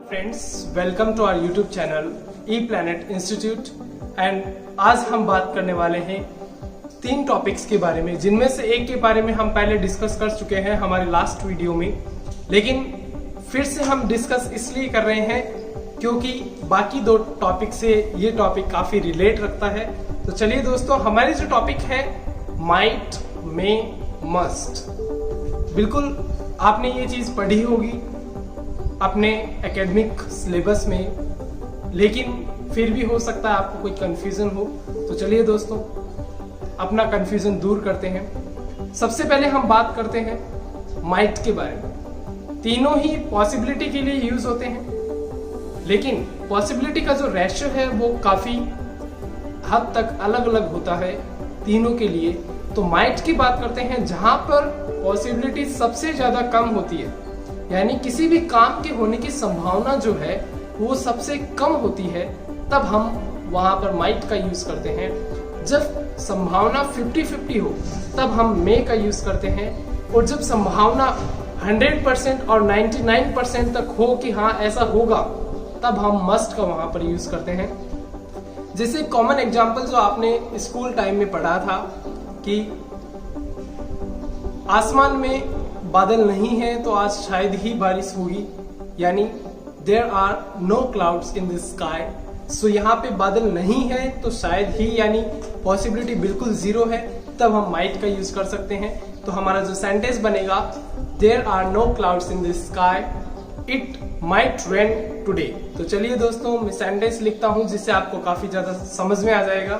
Friends, welcome to our YouTube channel E planet institute. And आज हम बात करने वाले हैं 3 टॉपिक्स के बारे में, जिनमें से एक के बारे में हम पहले डिस्कस कर चुके हैं हमारे लास्ट वीडियो में, लेकिन फिर से हम डिस्कस इसलिए कर रहे हैं क्योंकि बाकी 2 टॉपिक से ये टॉपिक काफी रिलेट रखता है। तो चलिए दोस्तों, हमारी जो टॉपिक है माइट, मे, मस्ट। बिल्कुल आपने ये चीज पढ़ी होगी अपने एकेडमिक सिलेबस में, लेकिन फिर भी हो सकता है आपको कोई कंफ्यूजन हो। तो चलिए दोस्तों, अपना कंफ्यूजन दूर करते हैं। सबसे पहले हम बात करते हैं माइट के बारे में। तीनों ही पॉसिबिलिटी के लिए यूज होते हैं, लेकिन पॉसिबिलिटी का जो रेशियो है वो काफी हद तक अलग अलग होता है तीनों के लिए। तो माइट की बात करते हैं जहां पर पॉसिबिलिटी सबसे ज्यादा कम होती है, यानी किसी भी काम के होने की संभावना जो है वो सबसे कम होती है, तब हम वहां पर माइट का यूज करते हैं। जब संभावना 50-50 हो तब हम मे का यूज करते हैं, और जब संभावना 100% और 99% तक हो कि हाँ ऐसा होगा, तब हम मस्ट का वहां पर यूज करते हैं। जैसे कॉमन एग्जांपल जो आपने स्कूल टाइम में पढ़ा था कि आसमान में बादल नहीं है तो आज शायद ही बारिश होगी, यानी there are no clouds in the sky. So यहाँ पे बादल नहीं है तो शायद ही, यानी पॉसिबिलिटी बिल्कुल 0 है, तब हम माइट का यूज कर सकते हैं। तो हमारा जो सेंटेंस बनेगा, there are no clouds in the sky, it might rain today. तो चलिए दोस्तों, मैं सेंटेंस लिखता हूँ जिससे आपको काफी ज्यादा समझ में आ जाएगा।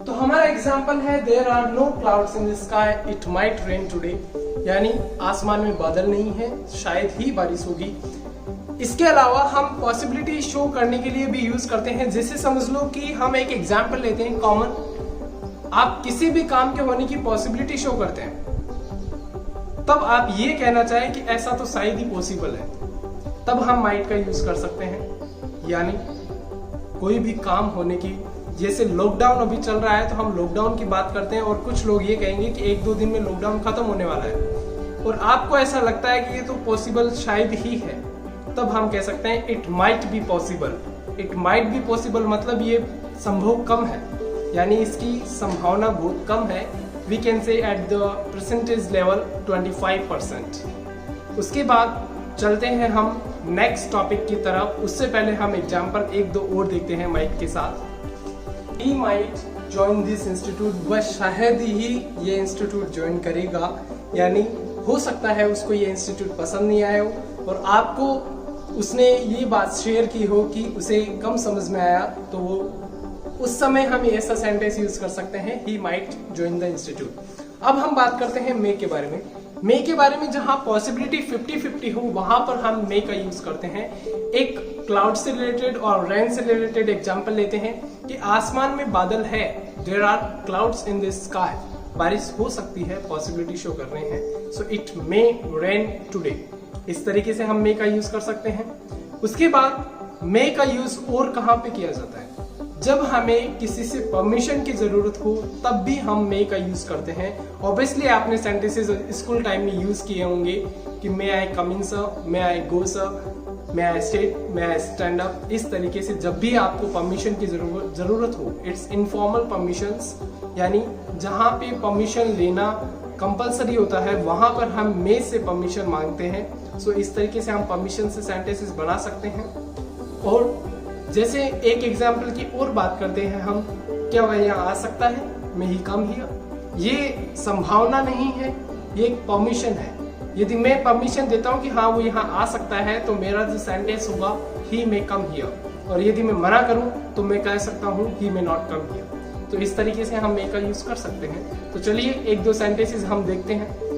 तो हमारा एग्जाम्पल है, there are no clouds in the sky, it might rain today, यानी आसमान में बादल नहीं है, शायद ही बारिश होगी। इसके अलावा हम पॉसिबिलिटी शो करने के लिए भी यूज करते हैं। जैसे समझ लो कि हम एक एग्जाम्पल लेते हैं कॉमन, आप किसी भी काम के होने की पॉसिबिलिटी शो करते हैं, तब आप ये कहना चाहें कि ऐसा तो शायद ही पॉसिबल है, तब हम माइट का यूज कर सकते हैं। यानी कोई भी काम होने की, जैसे लॉकडाउन अभी चल रहा है तो हम लॉकडाउन की बात करते हैं, और कुछ लोग ये कहेंगे कि 1-2 दिन में लॉकडाउन खत्म होने वाला है, और आपको ऐसा लगता है कि ये तो पॉसिबल शायद ही है, तब हम कह सकते हैं it might be possible. It might be possible मतलब ये संभव कम है, यानी इसकी संभावना बहुत कम है। We can say at the percentage level 25%। उसके बाद चलते हैं हम नेक्स्ट टॉपिक की तरफ। उससे पहले हम एग्जाम्पल 1-2 और देखते हैं माइट के साथ। He might join this institute, वह शायद ही ये इंस्टीट्यूट ज्वाइन करेगा, यानी हो सकता है उसको ये इंस्टीट्यूट पसंद नहीं आया हो, और आपको उसने ये बात शेयर की हो कि उसे कम समझ में आया, तो वो उस समय हम ऐसा सेंटेंस यूज कर सकते हैं, he might join the institute। अब हम बात करते हैं मे के बारे में। मे के बारे में जहां पॉसिबिलिटी 50-50 हो, वहां पर हम मे का यूज करते हैं। एक क्लाउड से रिलेटेड और रेन से रिलेटेड एग्जांपल लेते हैं कि आसमान में बादल है, there are clouds in the sky, बारिश हो सकती है, पॉसिबिलिटी शो कर रहे हैं, so it may rain today. इस तरीके से हम मे का यूज कर सकते हैं। उसके बाद मे का यूज और कहां पे किया जाता है, जब हमें किसी से परमिशन की जरूरत हो, तब भी हम मे का यूज करते हैं। ऑब्वियसली आपने सेंटेंसेस स्कूल टाइम में यूज किए होंगे कि may I come in sir, may I go sir, may I state, may I stand up. इस तरीके से जब भी आपको परमिशन की जरूरत हो, इट्स इनफॉर्मल परमिशंस, यानी जहां पे परमिशन लेना कंपलसरी होता है, वहां पर हम मे से परमिशन मांगते हैं। सो इस तरीके से हम परमिशन से सेंटेंसेस बना सकते हैं। और जैसे एक एग्जाम्पल की और बात करते हैं हम, क्या वह यहाँ आ सकता है, मे ही कम हियर, ये संभावना नहीं है, ये एक परमिशन है। यदि मैं परमिशन देता हूँ कि हाँ वो यहाँ आ सकता है, तो मेरा जो सेंटेंस होगा ही मे कम हियर, और यदि मैं मना करूँ तो मैं कह सकता हूँ ही मे नॉट कम हियर। तो इस तरीके से हम मे का यूज कर सकते हैं। तो चलिए 1-2 सेंटेंसेस हम देखते हैं।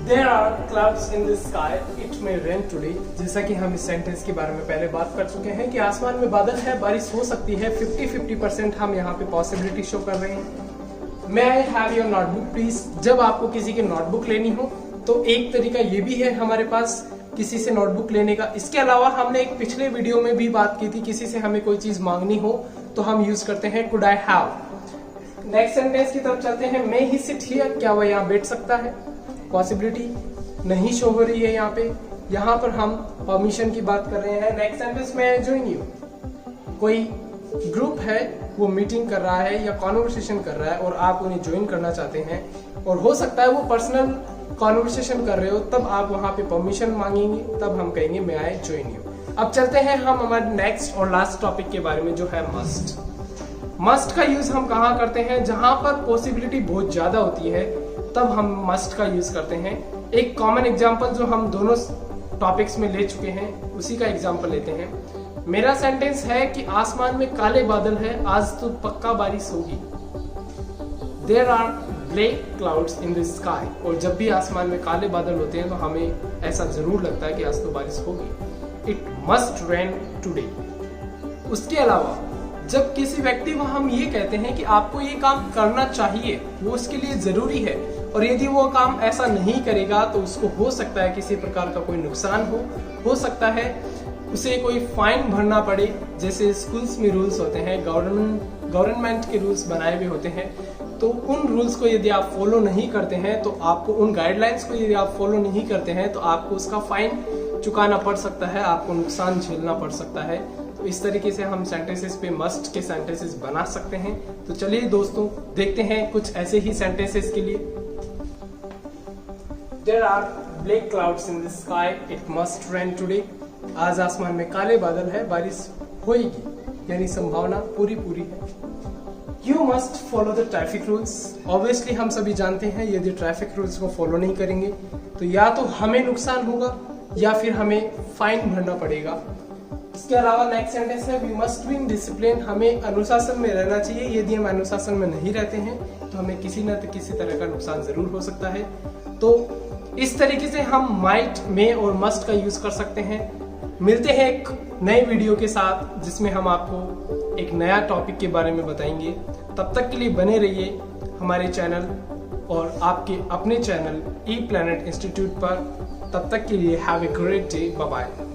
There are clouds in the sky, it may rain today। जैसा कि हम इस सेंटेंस के बारे में पहले बात कर चुके हैं कि आसमान में बादल है, बारिश हो सकती है, 50-50% हम यहाँ पे पॉसिबिलिटी शो कर रहे हैं। May I have your notebook please? जब आपको किसी की नोटबुक लेनी हो, तो एक तरीका ये भी है हमारे पास किसी से नोटबुक लेने का। इसके अलावा हमने एक पिछले वीडियो में भी बात की थी, किसी से हमें कोई चीज मांगनी हो तो हम यूज करते हैं could I have। Next sentence की तरफ चलते हैं, may he sit here, क्या वह यहाँ बैठ सकता है, पॉसिबिलिटी नहीं शो हो रही है यहाँ पे। यहाँ पर हम परमिशन की बात कर रहे हैं। नेक्स्ट सेंटेंस में ज्वाइन यू, कोई ग्रुप है वो मीटिंग कर रहा है या कॉन्वर्सेशन कर रहा है और आप उन्हें ज्वाइन करना चाहते हैं, और हो सकता है वो पर्सनल कॉन्वर्सेशन कर रहे हो, तब आप वहां पे परमिशन मांगेंगे, तब हम कहेंगे मे आई ज्वाइन यू। अब चलते हैं हम हमारे नेक्स्ट और लास्ट टॉपिक के बारे में, जो है मस्ट। मस्ट का यूज हम कहाँ करते हैं? जहां पर पॉसिबिलिटी बहुत ज्यादा होती है तब हम मस्ट का यूज करते हैं। एक कॉमन एग्जांपल जो हम दोनों टॉपिक्स में ले चुके हैं उसी का एग्जांपल लेते हैं। मेरा सेंटेंस है कि आसमान में काले बादल है, आज तो पक्का बारिश होगी। There are black clouds in the sky। और जब भी आसमान में काले बादल होते हैं तो हमें ऐसा जरूर लगता है कि आज तो बारिश होगी। It must rain today। उसके अलावा जब किसी व्यक्ति को हम ये कहते हैं कि आपको ये काम करना चाहिए, वो उसके लिए जरूरी है, और यदि वो काम ऐसा नहीं करेगा तो उसको हो सकता है किसी प्रकार का कोई नुकसान हो सकता है उसे कोई फाइन भरना पड़े। जैसे स्कूल्स में रूल्स होते हैं, गवर्नमेंट के रूल्स बनाए हुए होते हैं, तो उन रूल्स को यदि आप फॉलो नहीं करते हैं तो आपको, उन गाइडलाइंस को यदि आप फॉलो नहीं करते हैं तो आपको उसका फाइन चुकाना पड़ सकता है, आपको नुकसान झेलना पड़ सकता है। तो इस तरीके से हम सेंटेंसेस पे मस्ट के सेंटेंसेस बना सकते हैं। तो चलिए दोस्तों देखते हैं कुछ ऐसे ही सेंटेंसेस के लिए। There are black clouds in the sky, it must rain today। आज आसमान में काले बादल है, बारिश होगी, यानी संभावना पूरी है। You must follow the traffic rules। Obviously हम सभी जानते हैं यदि ट्रैफिक रूल्स को फॉलो नहीं करेंगे तो या तो हमें नुकसान होगा या फिर हमें फाइन भरना पड़ेगा। इसके अलावा नेक्स्ट सेंटेंस है we must be in discipline. हमें अनुशासन में रहना चाहिए, यदि हम अनुशासन में नहीं रहते हैं तो हमें किसी न किसी तरह का नुकसान जरूर हो सकता है। तो इस तरीके से हम माइट, मे और मस्ट का यूज कर सकते हैं। मिलते हैं एक नए वीडियो के साथ जिसमें हम आपको एक नया टॉपिक के बारे में बताएंगे। तब तक के लिए बने रहिए हमारे चैनल और आपके अपने चैनल ई प्लैनेट इंस्टीट्यूट पर। तब तक के लिए have a great day, bye bye.